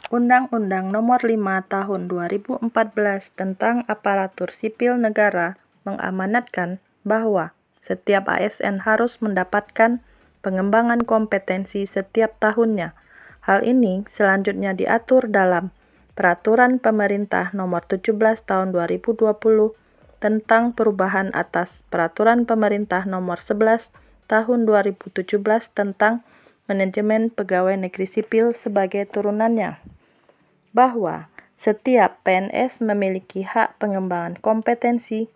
Undang-Undang Nomor 5 Tahun 2014 tentang Aparatur Sipil Negara mengamanatkan bahwa setiap ASN harus mendapatkan pengembangan kompetensi setiap tahunnya. Hal ini selanjutnya diatur dalam Peraturan Pemerintah Nomor 17 Tahun 2020 tentang perubahan atas Peraturan Pemerintah Nomor 11 Tahun 2017 tentang Manajemen Pegawai Negeri Sipil sebagai turunannya, bahwa setiap PNS memiliki hak pengembangan kompetensi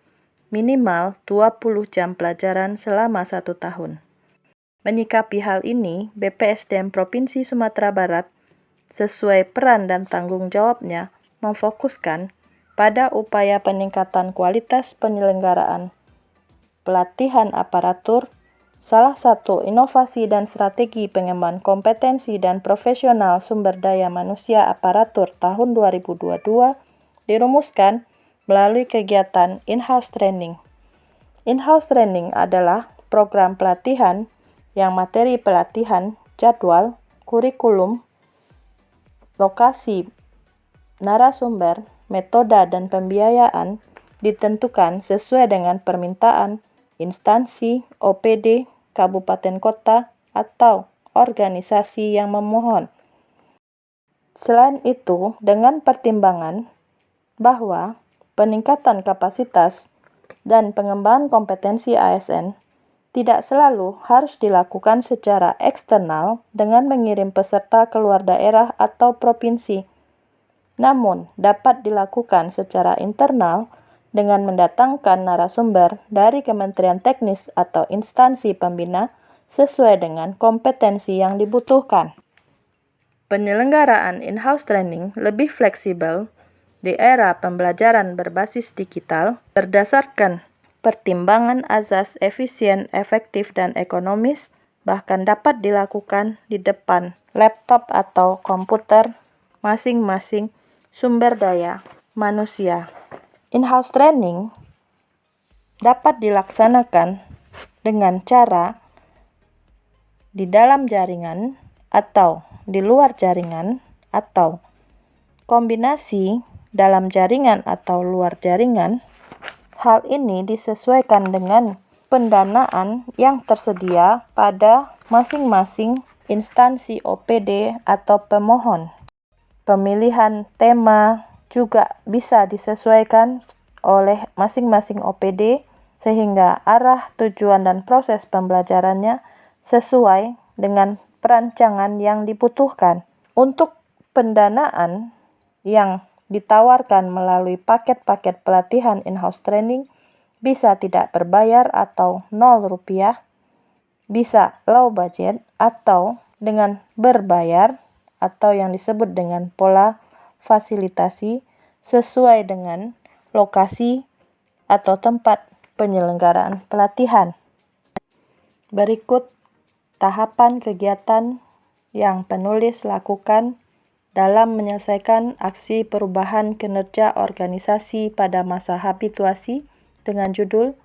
minimal 20 jam pelajaran selama 1 tahun. Menyikapi hal ini, BPSDM Provinsi Sumatera Barat sesuai peran dan tanggung jawabnya memfokuskan pada upaya peningkatan kualitas penyelenggaraan pelatihan aparatur. Salah satu inovasi dan strategi pengembangan kompetensi dan profesional sumber daya manusia aparatur tahun 2022 dirumuskan melalui kegiatan in-house training. In-house training adalah program pelatihan yang materi pelatihan, jadwal, kurikulum, lokasi, narasumber, metode, dan pembiayaan ditentukan sesuai dengan permintaan instansi, OPD, kabupaten kota, atau organisasi yang memohon. Selain itu, dengan pertimbangan bahwa peningkatan kapasitas dan pengembangan kompetensi ASN tidak selalu harus dilakukan secara eksternal dengan mengirim peserta ke luar daerah atau provinsi, namun dapat dilakukan secara internal dengan mendatangkan narasumber dari Kementerian Teknis atau instansi pembina sesuai dengan kompetensi yang dibutuhkan. Penyelenggaraan in-house training lebih fleksibel di era pembelajaran berbasis digital berdasarkan pertimbangan azas efisien, efektif, dan ekonomis, bahkan dapat dilakukan di depan laptop atau komputer masing-masing sumber daya manusia. In-house training dapat dilaksanakan dengan cara di dalam jaringan atau di luar jaringan atau kombinasi dalam jaringan atau luar jaringan. Hal ini disesuaikan dengan pendanaan yang tersedia pada masing-masing instansi OPD atau pemohon. Pemilihan tema juga bisa disesuaikan oleh masing-masing OPD sehingga arah, tujuan, dan proses pembelajarannya sesuai dengan perancangan yang dibutuhkan. Untuk pendanaan yang ditawarkan melalui paket-paket pelatihan in-house training bisa tidak berbayar atau 0 rupiah, bisa low budget atau dengan berbayar atau yang disebut dengan pola fasilitasi sesuai dengan lokasi atau tempat penyelenggaraan pelatihan. Berikut tahapan kegiatan yang penulis lakukan dalam menyelesaikan aksi perubahan kinerja organisasi pada masa habituasi dengan judul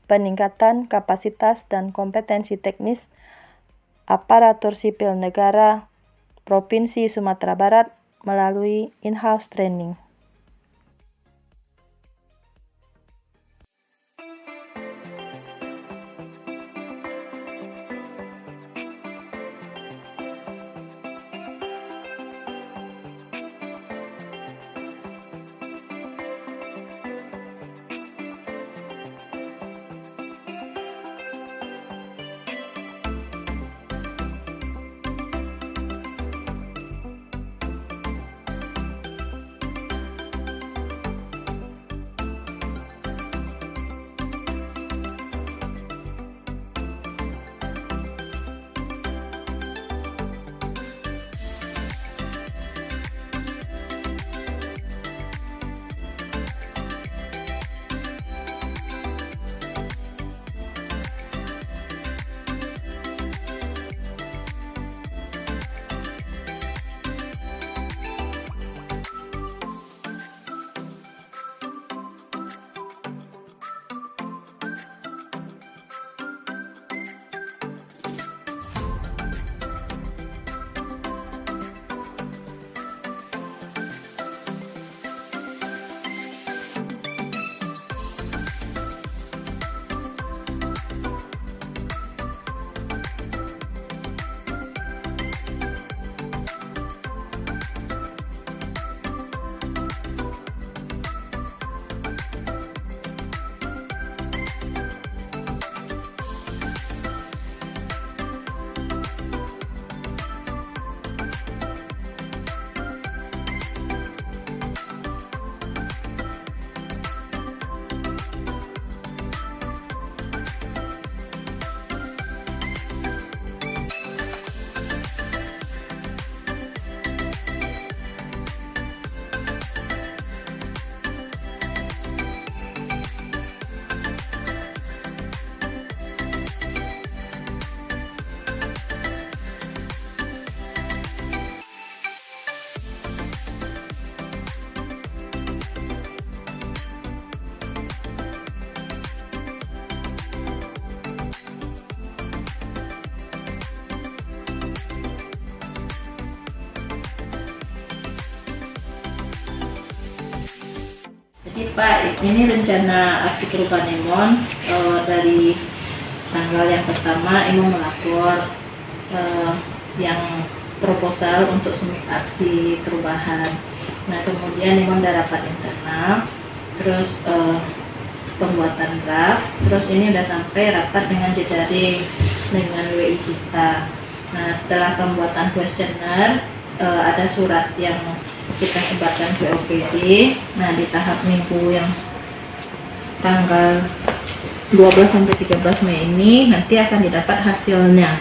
Peningkatan Kapasitas dan Kompetensi Teknis Aparatur Sipil Negara Provinsi Sumatera Barat melalui in-house training. Ini Pak, ini rencana aksi perubahan Emon dari tanggal yang pertama Emon melapor yang proposal untuk submit aksi perubahan. Nah kemudian Emon ada rapat internal, terus pembuatan draft, terus ini udah sampai rapat dengan jejaring dengan WI kita. Nah setelah pembuatan kuesioner ada surat yang kita sebarkan ke OPD. Nah di tahap minggu yang tanggal 12 sampai 13 Mei ini nanti akan didapat hasilnya.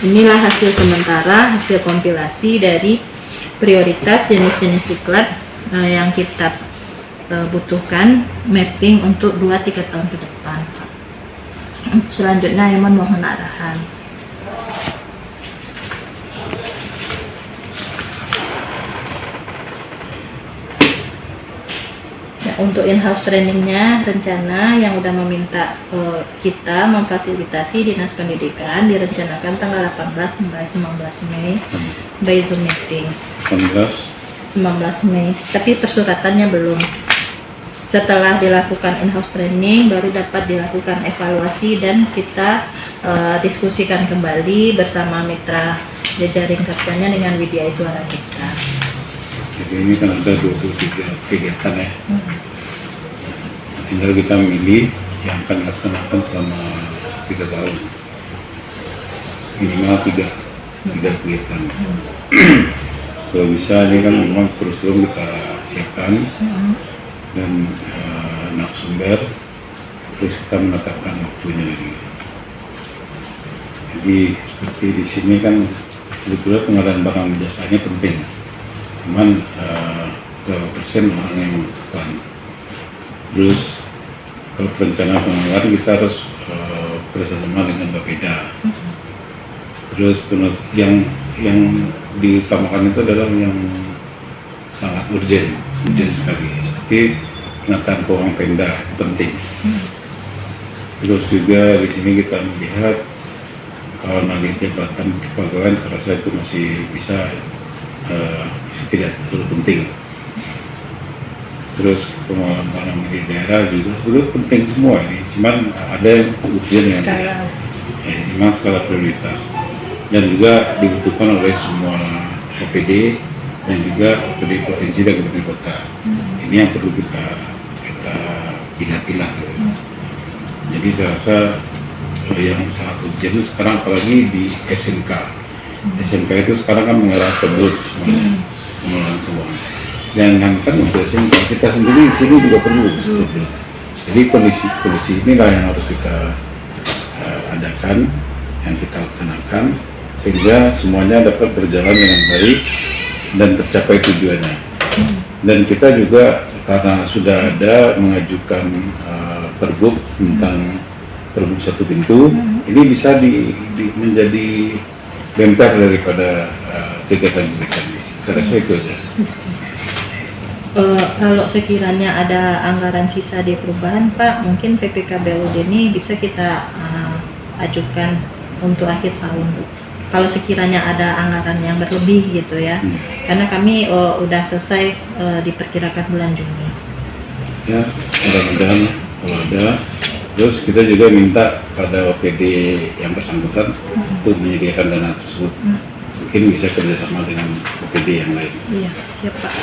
Inilah hasil sementara, hasil kompilasi dari prioritas jenis-jenis diklat yang kita butuhkan mapping untuk 2-3 tahun ke depan. Selanjutnya Emon mohon arahan. Untuk in-house trainingnya, rencana yang udah meminta kita memfasilitasi Dinas Pendidikan direncanakan tanggal 18 sampai 19 Mei by Zoom meeting. 19 Mei, tapi persuratannya belum. Setelah dilakukan in-house training, baru dapat dilakukan evaluasi dan kita diskusikan kembali bersama mitra jejaring kerjanya dengan Widya Suara kita. Jadi ini kan ada 23 kegiatan ya. Tinggal kita milih yang akan dilaksanakan selama 3 tahun. Minimal 3 kegiatan. Kalau bisa ini kan memang kurikulum kita siapkan dan narasumber, terus kita menetapkan waktunya lagi. Jadi seperti di sini kan sebetulnya pengadaan barang jasanya penting. Cuman berapa persen orang yang membutuhkan. Terus kalau perencanaan penganggaran kita harus bekerjasama dengan Bapeda. Terus yang diutamakan itu adalah yang sangat urgent sekali. Seperti penataan keuangan Pemda itu penting. Terus juga di sini kita melihat kalau analis jabatan kepegawaian, saya rasa itu masih bisa tidak terlalu penting. Terus pengelolaan di daerah juga sebetulnya penting semua ini, cuman ada yang ujian yang memang skala prioritas dan juga dibutuhkan oleh semua OPD dan juga OPD provinsi dan kabupaten kota. Ini yang perlu kita pilih-pilih. Jadi saya rasa yang sangat urgent sekarang apalagi di SMK. SMK itu sekarang kan mengarah ke BUD semuanya, pengelolaan keuangan. Dan kan untuk SMK kita sendiri di sini juga perlu. Jadi kondisi inilah yang harus kita adakan, yang kita laksanakan sehingga semuanya dapat berjalan dengan baik dan tercapai tujuannya. Dan kita juga karena sudah ada mengajukan perbuk tentang perbuk satu pintu, ini bisa menjadi bemper daripada kegiatan-kegiatan ini. Saya rasa itu aja. Kalau sekiranya ada anggaran sisa di perubahan Pak, mungkin PPKBLUD ini bisa kita ajukan untuk akhir tahun. Kalau sekiranya ada anggaran yang berlebih gitu ya, karena kami udah selesai diperkirakan bulan Juni. Ya, mudah-mudahan kalau ada. Terus kita juga minta pada OPD yang bersangkutan untuk menyediakan dana tersebut. Mungkin bisa kerjasama dengan OPD yang lain. Iya, siap Pak.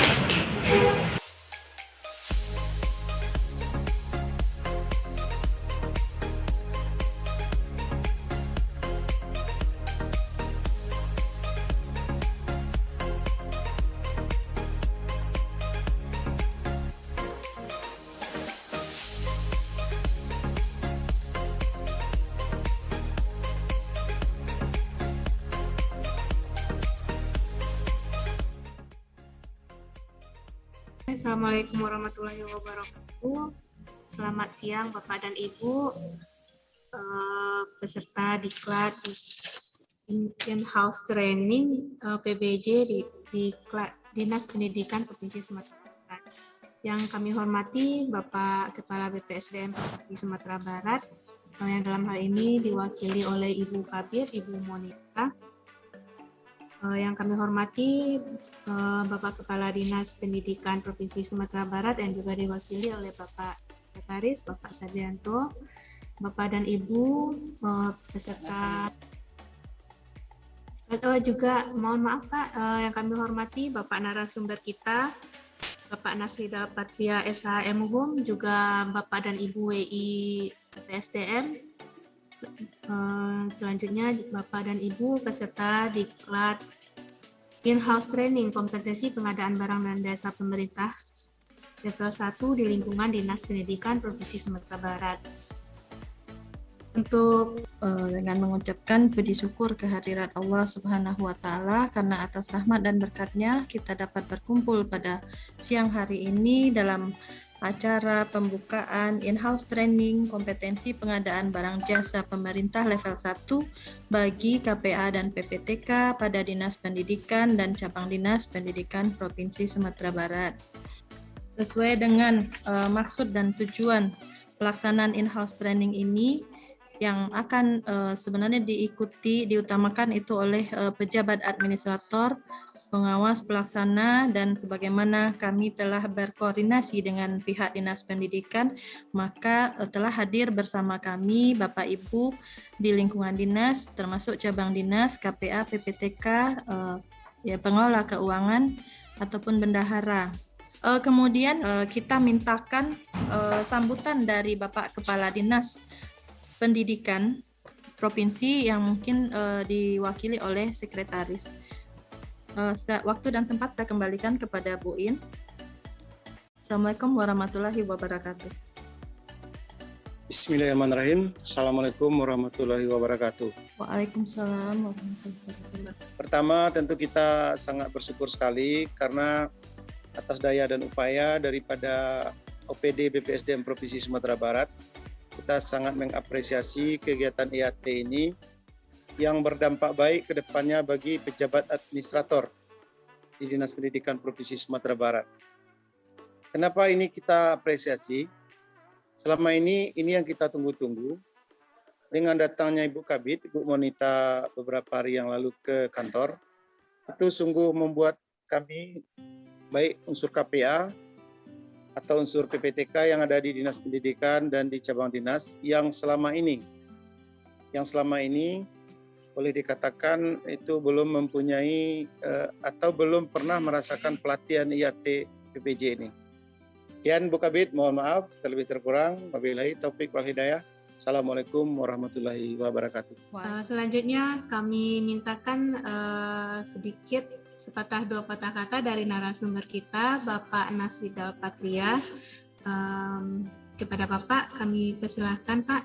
Assalamualaikum warahmatullahi wabarakatuh. Selamat siang Bapak dan Ibu, peserta diklat in-house training PBJ di Dinas Pendidikan Provinsi Sumatera Barat. Yang kami hormati Bapak Kepala BPSDM Provinsi Sumatera Barat, yang dalam hal ini diwakili oleh Ibu Kabir, Ibu Monika. Yang kami hormati Bapak Kepala Dinas Pendidikan Provinsi Sumatera Barat yang juga diwakili oleh Bapak Sekretaris, Bapak Sarjanto, Bapak dan Ibu peserta. Juga mohon maaf Pak, yang kami hormati Bapak narasumber kita, Bapak Nasridal Patria SHM Hum, juga Bapak dan Ibu WI PSDM. Selanjutnya Bapak dan Ibu peserta diklat in-house training kompetensi pengadaan barang dan jasa pemerintah level 1 di lingkungan Dinas Pendidikan Provinsi Sumatera Barat. Untuk dengan mengucapkan puji syukur kehadirat Allah Subhanahu wa Ta'ala, karena atas rahmat dan berkatnya kita dapat berkumpul pada siang hari ini dalam acara pembukaan in-house training kompetensi pengadaan barang jasa pemerintah level 1 bagi KPA dan PPTK pada Dinas Pendidikan dan Cabang Dinas Pendidikan Provinsi Sumatera Barat. Sesuai dengan maksud dan tujuan pelaksanaan in-house training ini, yang akan sebenarnya diutamakan itu oleh pejabat administrator, pengawas pelaksana, dan sebagaimana kami telah berkoordinasi dengan pihak Dinas Pendidikan, maka telah hadir bersama kami Bapak Ibu di lingkungan dinas, termasuk cabang dinas, KPA, PPTK, pengelola keuangan ataupun bendahara. Kemudian kita mintakan sambutan dari Bapak Kepala Dinas Pendidikan Provinsi yang mungkin diwakili oleh Sekretaris. Waktu dan tempat saya kembalikan kepada Bu In. Assalamualaikum warahmatullahi wabarakatuh. Bismillahirrahmanirrahim. Assalamualaikum warahmatullahi wabarakatuh. Waalaikumsalam warahmatullahi wabarakatuh. Pertama, tentu kita sangat bersyukur sekali karena atas daya dan upaya daripada OPD BPSDM Provinsi Sumatera Barat, kita sangat mengapresiasi kegiatan IAT ini yang berdampak baik ke depannya bagi pejabat administrator di Dinas Pendidikan Provinsi Sumatera Barat. Kenapa ini kita apresiasi? Selama ini yang kita tunggu-tunggu. Dengan datangnya Ibu Kabid, Ibu Monita beberapa hari yang lalu ke kantor, itu sungguh membuat kami, baik unsur KPA atau unsur PPTK yang ada di Dinas Pendidikan dan di cabang dinas yang selama ini boleh dikatakan itu belum mempunyai atau belum pernah merasakan pelatihan IAT PPJ ini. Sekian Bu Kabid, mohon maaf terlebih terkurang. Wabillahi taufik wal hidayah. Assalamualaikum warahmatullahi wabarakatuh. Selanjutnya kami mintakan sedikit sepatah dua patah kata dari narasumber kita, Bapak Nasridal Patria. Kepada Bapak kami persilahkan Pak.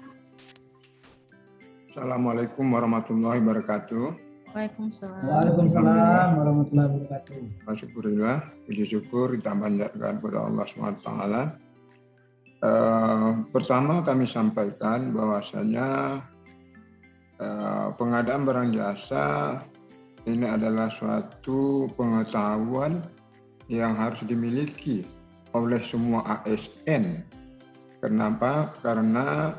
Assalamualaikum warahmatullahi wabarakatuh. Waalaikumsalam. Waalaikumsalam warahmatullahi wabarakatuh. Alhamdulillah, puji syukur kita panjatkan kepada Allah SWT. Pertama kami sampaikan bahwasanya pengadaan barang jasa ini adalah suatu pengetahuan yang harus dimiliki oleh semua ASN. Kenapa? Karena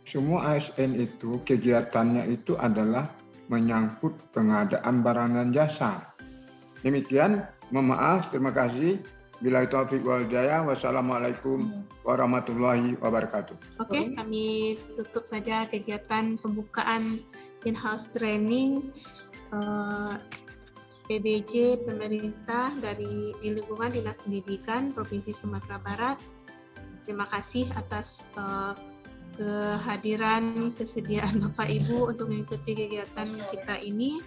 semua ASN itu kegiatannya itu adalah menyangkut pengadaan barang dan jasa. Demikian, mohon maaf, terima kasih. Billahi taufiq wal hidayah. Wassalamualaikum warahmatullahi wabarakatuh. Oke, kami tutup saja kegiatan pembukaan in-house training PBJ pemerintah di lingkungan Dinas Pendidikan Provinsi Sumatera Barat. Terima kasih atas kehadiran, kesediaan Bapak Ibu untuk mengikuti kegiatan kita ini.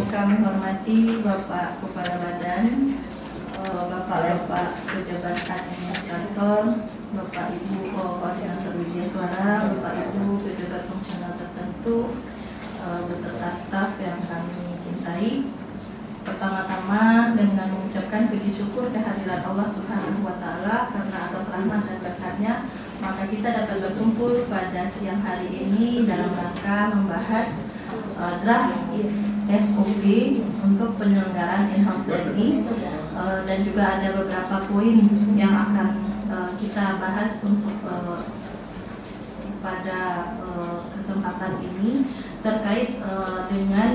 kami hormati Bapak Kepala Badan, Bapak-Bapak pejabat administrator, Bapak Ibu koordinator media suara, Bapak Ibu pejabat fungsional tertentu, beserta staf yang kami cintai. Pertama-tama dengan mengucapkan puji syukur kehadiran Allah Subhanahu wa Ta'ala karena atas rahmat dan berkatnya maka kita dapat berkumpul pada siang hari ini dalam rangka membahas draft SOP untuk penyelenggaraan in-house training, dan juga ada beberapa poin yang akan kita bahas untuk pada kesempatan ini terkait dengan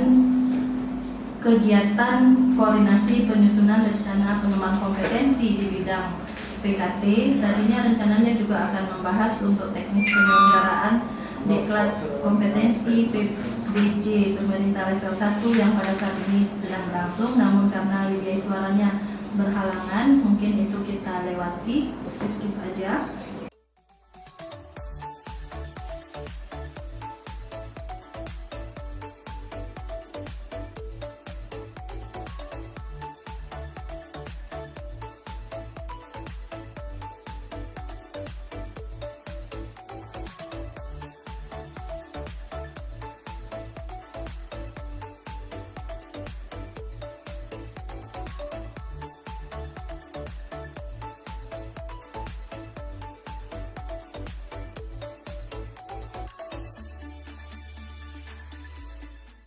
kegiatan koordinasi penyusunan rencana pengembangan kompetensi di bidang PKT. Tadinya rencananya juga akan membahas untuk teknis penyelenggaraan diklat kompetensi PBJ pemerintah level 1 yang pada saat ini sedang berlangsung, namun karena biaya suaranya berhalangan, mungkin itu kita lewati sedikit aja.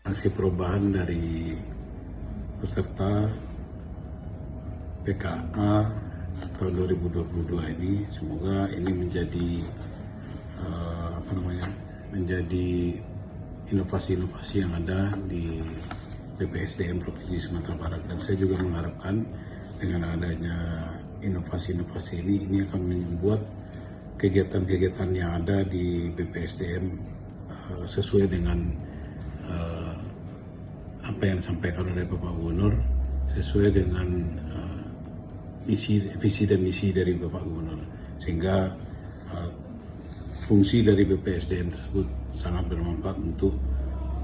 Aksi perubahan dari peserta PKA tahun 2022 ini, semoga ini menjadi menjadi inovasi-inovasi yang ada di BPSDM Provinsi Sumatera Barat. Dan saya juga mengharapkan dengan adanya inovasi-inovasi ini akan membuat kegiatan-kegiatan yang ada di BPSDM sesuai dengan apa yang disampaikan oleh Bapak Gubernur, sesuai dengan visi dan misi dari Bapak Gubernur, sehingga fungsi dari BPSDM tersebut sangat bermanfaat untuk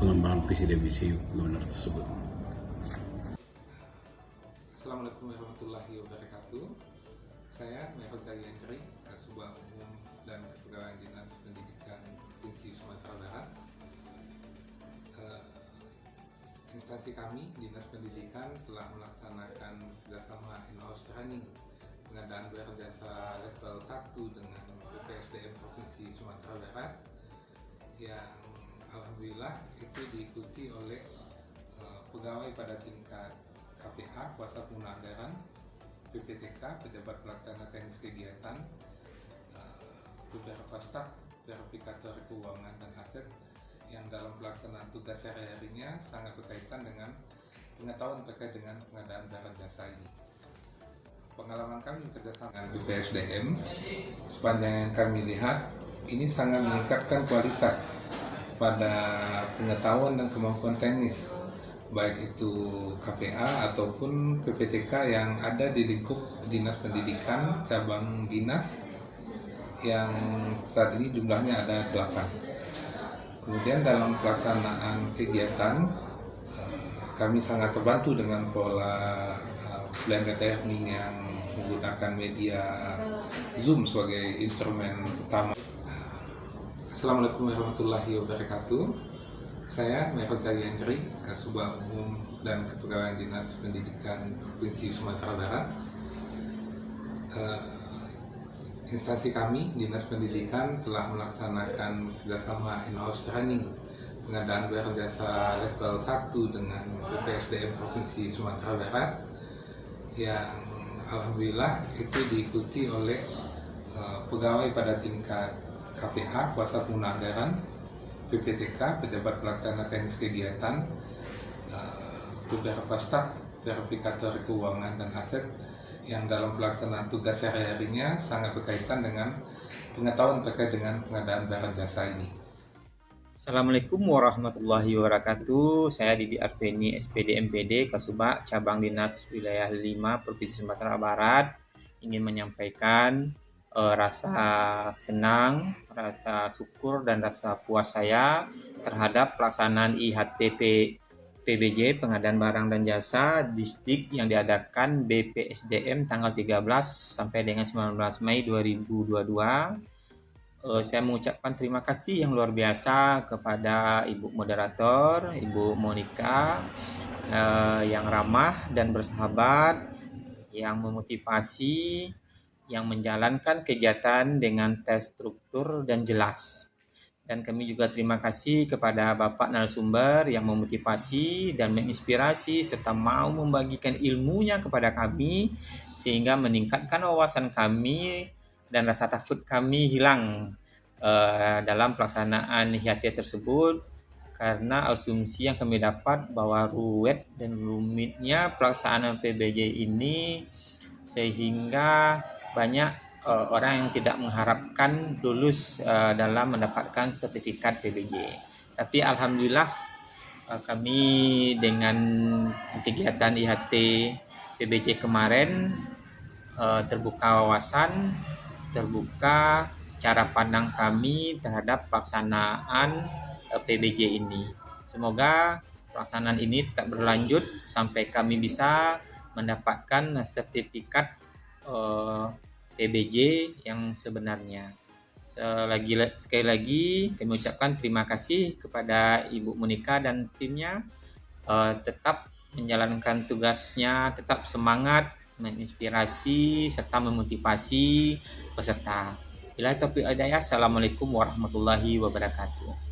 pengembangan visi dan misi Gubernur tersebut. Assalamualaikum warahmatullahi wabarakatuh. Saya Mehmet Yandri, Kasubag Umum dan Kepegawaian Dinas Pendidikan Provinsi Sumatera Barat. Instansi kami, Dinas Pendidikan, telah melaksanakan kerjasama in-house training pengadaan bayar jasa level 1 dengan BPSDM Provinsi Sumatera Barat, yang alhamdulillah itu diikuti oleh pegawai pada tingkat KPA, kuasa pengguna anggaran, PPTK, pejabat pelaksana teknis kegiatan, beberapa staf, verifikator keuangan dan aset, yang dalam pelaksanaan tugas sehari-harinya sangat berkaitan dengan pengetahuan terkait dengan pengadaan barang jasa ini. Pengalaman kami bekerjasama dengan BPSDM, sepanjang yang kami lihat, ini sangat meningkatkan kualitas pada pengetahuan dan kemampuan teknis, baik itu KPA ataupun PPTK yang ada di lingkup Dinas Pendidikan cabang dinas, yang saat ini jumlahnya ada 8. Kemudian dalam pelaksanaan kegiatan, kami sangat terbantu dengan pola blended learning yang menggunakan media Zoom sebagai instrumen utama. Assalamualaikum warahmatullahi wabarakatuh. Saya Mehmet Yandri, Kasubag Umum dan Kepegawaian Dinas Pendidikan Provinsi Sumatera Barat. Instansi kami, Dinas Pendidikan, telah melaksanakan kerjasama in-house training pengadaan bayar jasa level 1 dengan BPSDM Provinsi Sumatera Barat, yang alhamdulillah itu diikuti oleh pegawai pada tingkat KPA, kuasa pengguna anggaran, PPTK, pejabat pelaksana teknis kegiatan, beberapa staf, verifikator keuangan dan aset, yang dalam pelaksanaan tugas sehari-harinya sangat berkaitan dengan pengetahuan terkait dengan pengadaan barang jasa ini. Assalamualaikum warahmatullahi wabarakatuh. Saya Didi Arveni, SPD MPD Kasubag Cabang Dinas Wilayah 5 Provinsi Sumatera Barat, ingin menyampaikan rasa senang, rasa syukur dan rasa puas saya terhadap pelaksanaan IHTP PBJ pengadaan barang dan jasa distrik yang diadakan BPSDM tanggal 13 sampai dengan 19 Mei 2022. Saya mengucapkan terima kasih yang luar biasa kepada Ibu Moderator, Ibu Monica, yang ramah dan bersahabat, yang memotivasi, yang menjalankan kegiatan dengan terstruktur dan jelas. Dan kami juga terima kasih kepada Bapak narasumber yang memotivasi dan menginspirasi serta mau membagikan ilmunya kepada kami sehingga meningkatkan wawasan kami dan rasa takut kami hilang dalam pelaksanaan HIAT tersebut, karena asumsi yang kami dapat bahwa ruwet dan rumitnya pelaksanaan PBJ ini sehingga banyak orang yang tidak mengharapkan lulus dalam mendapatkan sertifikat PBJ. Tapi alhamdulillah kami dengan kegiatan IHT PBJ kemarin terbuka wawasan, terbuka cara pandang kami terhadap pelaksanaan PBJ ini. Semoga pelaksanaan ini tetap berlanjut sampai kami bisa mendapatkan sertifikat PBJ yang sebenarnya. Sekali lagi kami ucapkan terima kasih kepada Ibu Monica dan timnya, tetap menjalankan tugasnya, tetap semangat, menginspirasi serta memotivasi peserta. Bila taufiq hidayah, assalamualaikum warahmatullahi wabarakatuh.